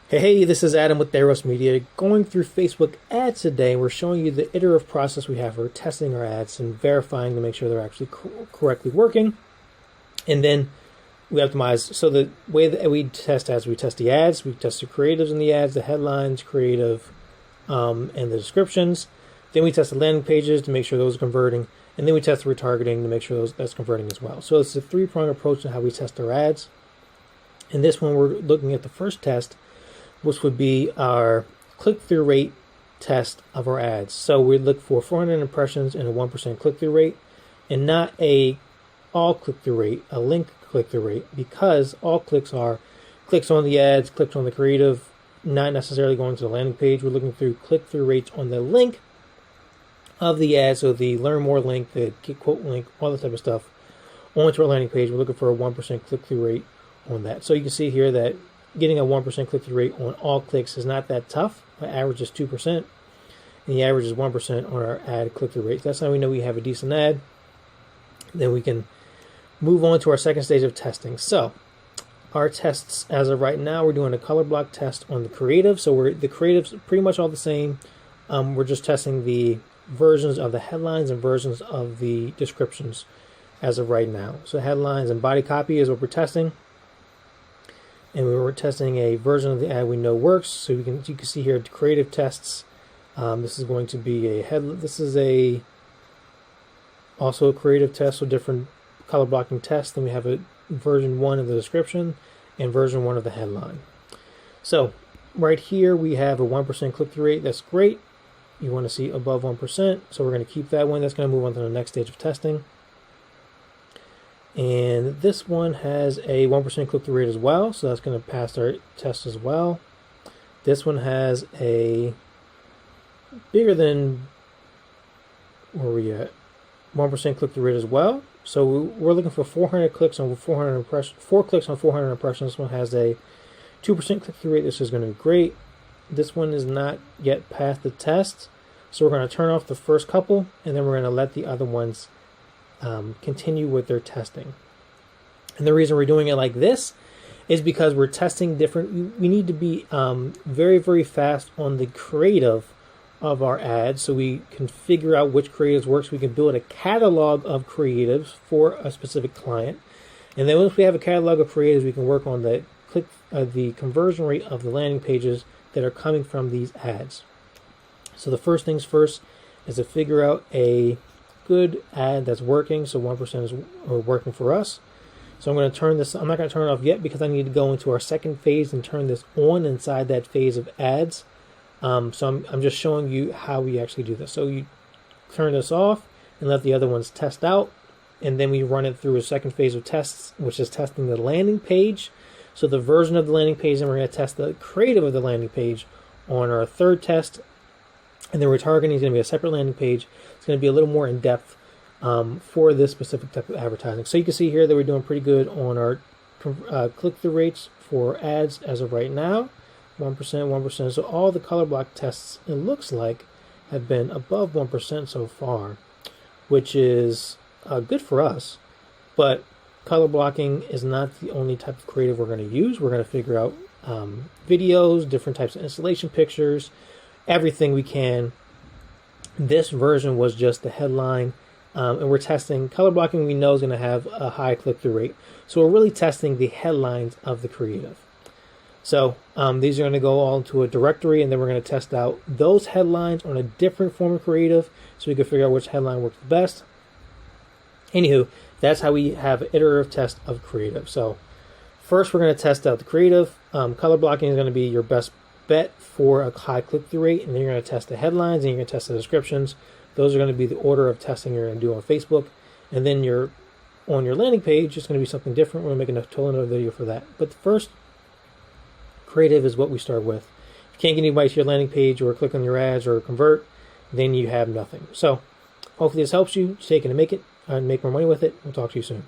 Hey, this is Adam with Theros Media. Going through Facebook ads today, we're showing you the iterative process we have for testing our ads and verifying to make sure they're actually correctly working. And then we optimize. So the way that we test ads, we test the ads, we test the creatives in the ads, the headlines, creative, and the descriptions. Then we test the landing pages to make sure those are converting. And then we test the retargeting to make sure that's converting as well. So it's a three-pronged approach to how we test our ads. In this one, we're looking at the first test, which would be our click-through rate test of our ads. So we look for 400 impressions and a 1% click-through rate, and not a all click-through rate, a link click-through rate, because all clicks are clicks on the ads, clicks on the creative, not necessarily going to the landing page. We're looking through click-through rates on the link of the ad, so the learn more link, the get quote link, all that type of stuff onto our landing page. We're looking for a 1% click-through rate on that. So you can see here that getting a 1% click-through rate on all clicks is not that tough. My average is 2%, and the average is 1% on our ad click-through rate. That's how we know we have a decent ad. Then we can move on to our second stage of testing. So our tests, as of right now, we're doing a color block test on the creative. So the creatives pretty much all the same. We're just testing the versions of the headlines and versions of the descriptions as of right now. So headlines and body copy is what we're testing. And we were testing a version of the ad we know works. So you can see here the creative tests. This is going to be a head. This is also a creative test, so different color blocking tests. Then we have a version 1 of the description and version 1 of the headline. So right here we have a 1% click-through rate. That's great. You want to see above 1%, so we're going to keep that one. That's going to move on to the next stage of testing. And this one has a 1% click-through rate as well, so that's going to pass our test as well. This one has a bigger than, where are we at? 1% click-through rate as well. So we're looking for 400 clicks on 400 impressions. 4 clicks on 400 impressions. This one has a 2% click-through rate. This is going to be great. This one is not yet past the test, so we're going to turn off the first couple, and then we're going to let the other ones continue with their testing. And the reason we're doing it like this is because we're testing different. We need to be very, very fast on the creative of our ads, so we can figure out which creatives works. We can build a catalog of creatives for a specific client, and then once we have a catalog of creatives, we can work on the conversion rate of the landing pages that are coming from these ads. So the first things first is to figure out a good ad that's working. So 1% is working for us. So I'm going to turn this. I'm not going to turn it off yet because I need to go into our second phase and turn this on inside that phase of ads. So I'm just showing you how we actually do this. So you turn this off and let the other ones test out, and then we run it through a second phase of tests, which is testing the landing page. So the version of the landing page, and we're going to test the creative of the landing page on our third test. And then retargeting is going to be a separate landing page. It's going to be a little more in depth for this specific type of advertising. So you can see here that we're doing pretty good on our click-through rates for ads as of right now. 1%, 1%. So all the color block tests, it looks like, have been above 1% so far, which is good for us. But color blocking is not the only type of creative we're going to use. We're going to figure out videos, different types of installation pictures, everything we can. This version was just the headline, and we're testing color blocking. We know is going to have a high click-through rate, so we're really testing the headlines of the creative. So these are going to go all into a directory, and then we're going to test out those headlines on a different form of creative, so we can figure out which headline works the best. Anywho, that's how we have an iterative test of creative. So first we're going to test out the creative. Color blocking is going to be your best bet for a high click-through rate, and then you're going to test the headlines, and you're going to test the descriptions. Those are going to be the order of testing you're going to do on Facebook. And then on your landing page, it's going to be something different. We're going to make a total another video for that. But the first creative is what we start with. If you can't get anybody to your landing page or click on your ads or convert, then you have nothing. So hopefully this helps you. Take it and make it and make more money with it. We'll talk to you soon.